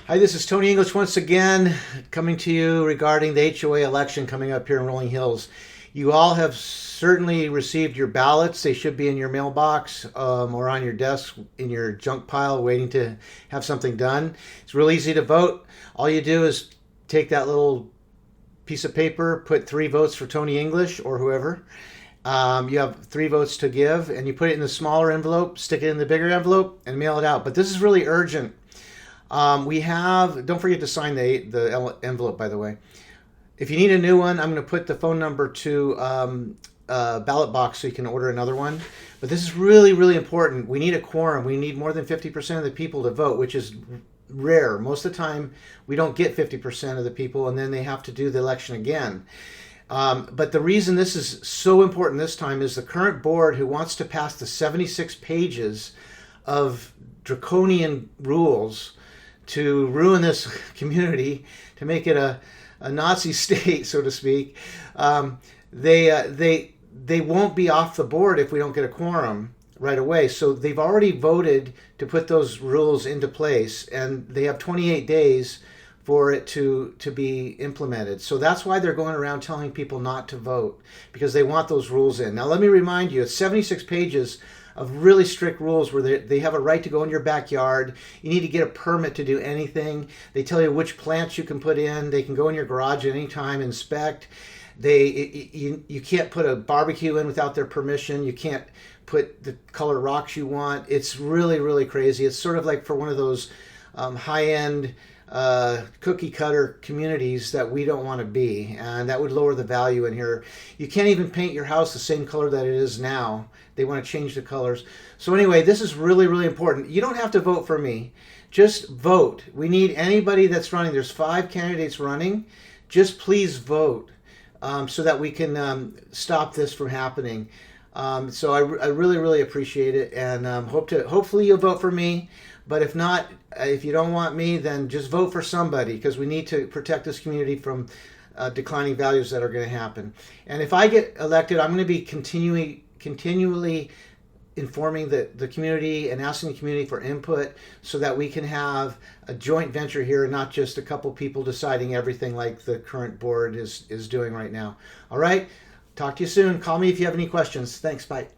Hi, this is Tony English once again, coming to you regarding the HOA election coming up here in Rolling Hills. You all have certainly received your ballots. They should be in your mailbox or on your desk in your junk pile waiting to have something done. It's real easy to vote. All you do is take that little piece of paper, put 3 votes for Tony English or whoever. You have 3 votes to give, and you put it in the smaller envelope, stick it in the bigger envelope, and mail it out. But this is really urgent. Don't forget to sign the envelope, by the way. If you need a new one, I'm going to put the phone number to ballot box so you can order another one. But this is really, really important. We need a quorum. We need more than 50% of the people to vote, which is rare. Most of the time, we don't get 50% of the people, and then they have to do the election again. But the reason this is so important this time is the current board, who wants to pass the 76 pages of draconian rules to ruin this community, to make it a Nazi state, so to speak. They won't be off the board if we don't get a quorum right away. So they've already voted to put those rules into place, and they have 28 days for it to be implemented. So that's why they're going around telling people not to vote, because they want those rules in. Now let me remind you, it's 76 pages of really strict rules where they have a right to go in your backyard. You need to get a permit to do anything. They tell you which plants you can put in. They can go in your garage at any time, inspect. You can't put a barbecue in without their permission. You can't put the color rocks you want. It's really, really crazy. It's sort of like for one of those high-end cookie cutter communities that we don't want to be, and that would lower the value in here. You can't even paint your house the same color that it is now. They want to change the colors. So anyway, this is really, really important. You don't have to vote for me. Just vote. We need anybody that's running. There's 5 candidates running. Just please vote so that we can stop this from happening. So I really, really appreciate it, and hopefully you'll vote for me. But if not, if you don't want me, then just vote for somebody, because we need to protect this community from declining values that are going to happen. And if I get elected, I'm going to be continually informing the community and asking the community for input so that we can have a joint venture here and not just a couple people deciding everything like the current board is doing right now. All right? Talk to you soon. Call me if you have any questions. Thanks. Bye.